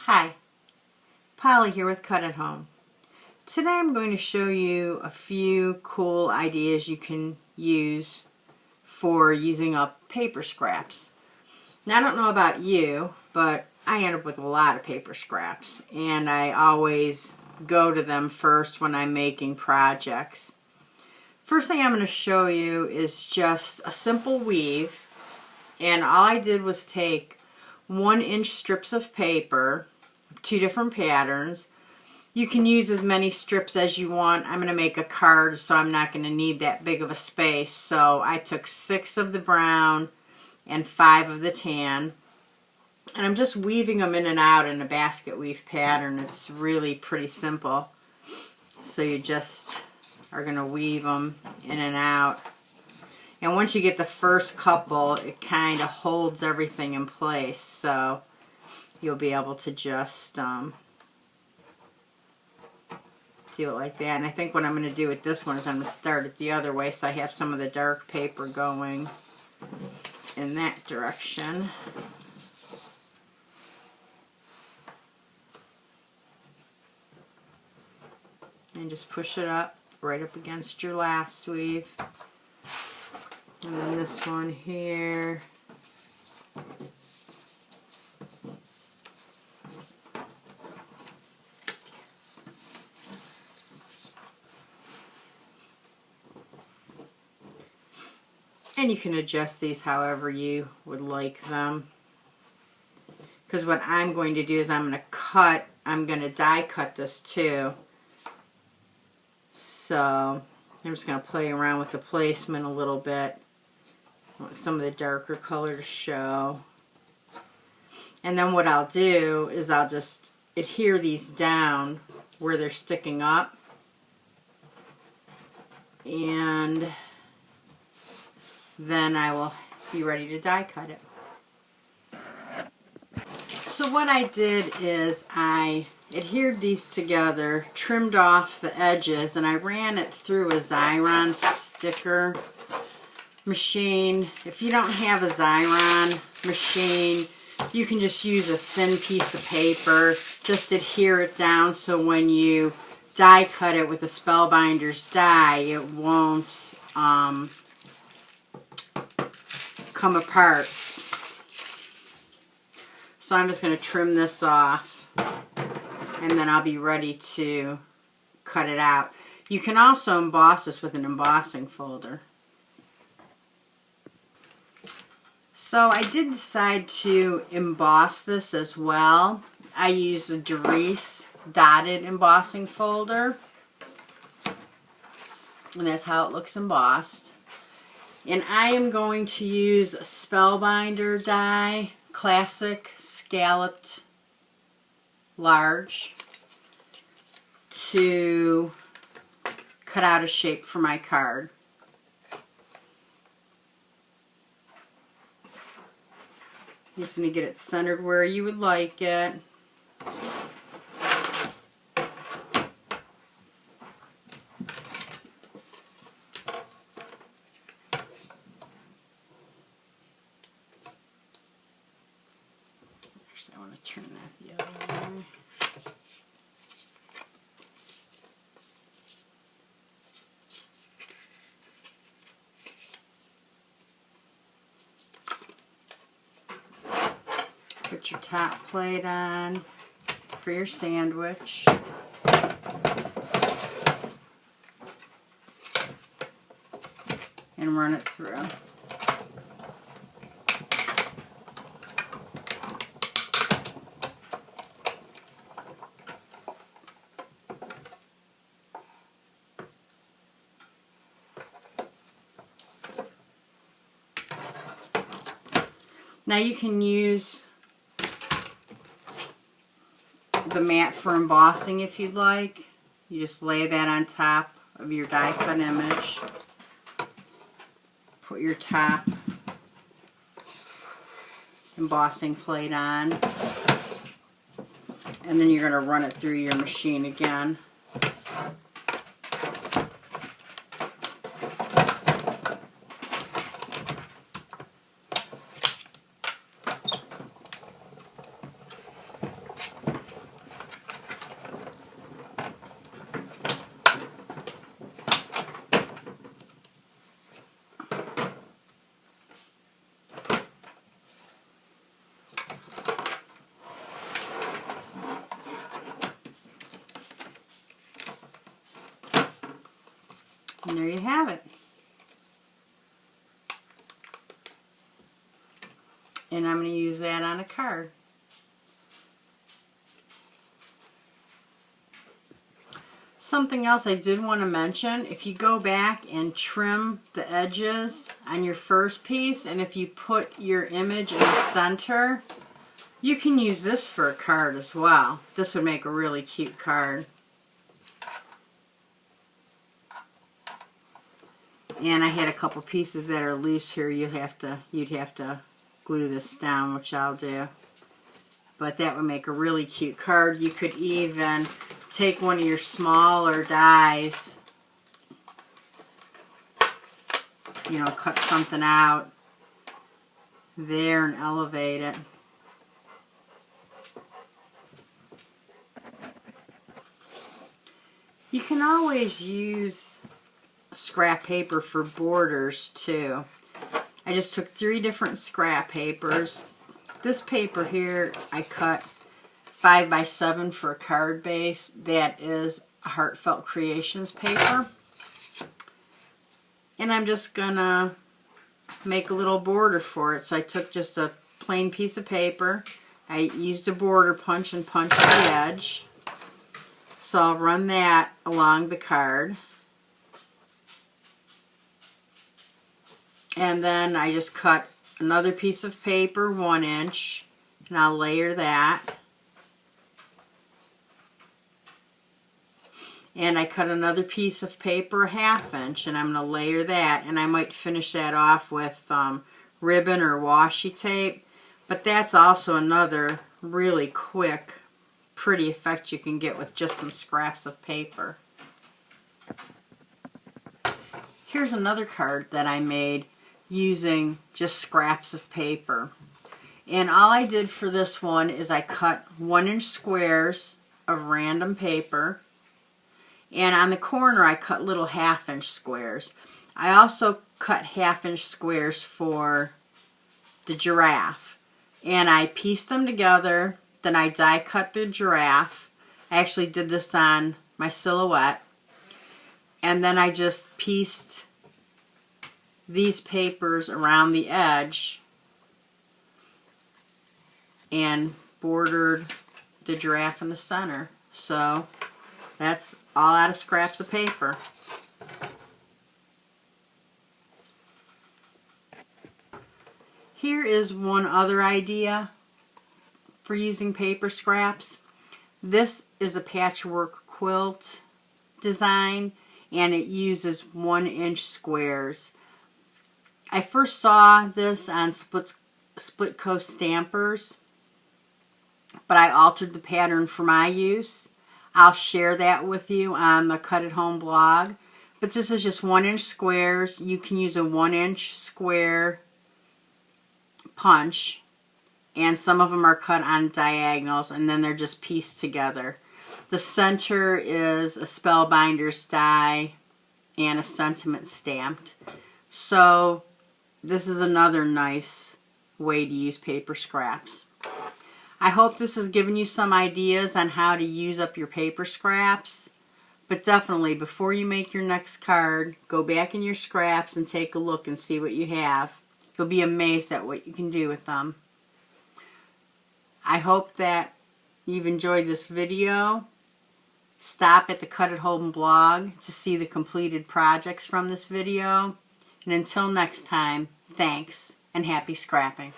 Hi, Polly here with Cut at Home. Today I'm going to show you a few cool ideas you can use for using up paper scraps. Now I don't know about you, but I end up with a lot of paper scraps and I always go to them first when I'm making projects. First thing I'm going to show you is just a simple weave, and all I did was take 1-inch strips of paper, 2 different patterns. You can use as many strips as you want. I'm going to make a card, so I'm not going to need that big of a space. So I took 6 of the brown and 5 of the tan. And I'm just weaving them in and out in a basket weave pattern. It's really pretty simple. So you just are going to weave them in and out. And once you get the first couple, it kind of holds everything in place. So you'll be able to just do it like that. And I think what I'm going to do with this one is I'm going to start it the other way so I have some of the dark paper going in that direction. And just push it up, right up against your last weave. And then this one here. And you can adjust these however you would like them. Because what I'm going to do is I'm going to die cut this too. So I'm just going to play around with the placement a little bit. I want some of the darker color to show. And then what I'll do is I'll just adhere these down where they're sticking up. And then I will be ready to die cut it. So what I did is I adhered these together, trimmed off the edges, and I ran it through a Xyron sticker machine. If you don't have a Xyron machine, you can just use a thin piece of paper. Just adhere it down so when you die cut it with a Spellbinders die, it won't come apart. So I'm just going to trim this off and then I'll be ready to cut it out. You can also emboss this with an embossing folder. So I did decide to emboss this as well. I use a Darice dotted embossing folder, and that's how it looks embossed. And I am going to use a Spellbinder die, classic scalloped large, to cut out a shape for my card. I'm just going to get it centered where you would like it. Actually, I want to turn that the other way. Put your top plate on for your sandwich. And run it through. Now you can use the mat for embossing if you'd like. You just lay that on top of your die cut image. Put your top embossing plate on. And then you're going to run it through your machine again. there you have it. And I'm going to use that on a card. Something else I did want to mention, if you go back and trim the edges on your first piece, and if you put your image in the center, you can use this for a card as well. This would make a really cute card. And I had a couple pieces that are loose here. You'd have to glue this down, which I'll do. But that would make a really cute card. You could even take one of your smaller dies, you know, cut something out there and elevate it. You can always use scrap paper for borders too. I just took 3 different scrap papers. This paper here I cut 5x7 for a card base. That is a Heartfelt Creations paper. And I'm just gonna make a little border for it. So I took just a plain piece of paper. I used a border punch and punched the edge. So I'll run that along the card. And then I just cut another piece of paper 1 inch, and I'll layer that. And I cut another piece of paper 1/2 inch, and I'm going to layer that, and I might finish that off with ribbon or washi tape. But that's also another really quick, pretty effect you can get with just some scraps of paper. Here's another card that I made using just scraps of paper. And all I did for this one is I cut 1 inch squares of random paper, and on the corner I cut little 1/2 inch squares. I also cut 1/2 inch squares for the giraffe, and I pieced them together. Then I die cut the giraffe. I actually did this on my silhouette, and then I just pieced these papers around the edge and bordered the giraffe in the center. So that's all out of scraps of paper. Here is one other idea for using paper scraps. This is a patchwork quilt design, and it uses 1 inch squares. I first saw this on Split Coast Stampers, but I altered the pattern for my use. I'll share that with you on the Cut at Home blog. But this is just 1 inch squares. You can use a 1 inch square punch, and some of them are cut on diagonals, and then they're just pieced together. The center is a Spellbinders die and a sentiment stamped. So this is another nice way to use paper scraps. I hope this has given you some ideas on how to use up your paper scraps. But definitely, before you make your next card, go back in your scraps and take a look and see what you have. You'll be amazed at what you can do with them. I hope that you've enjoyed this video. Stop at the Cut at Home blog to see the completed projects from this video. And until next time, thanks and happy scrapping.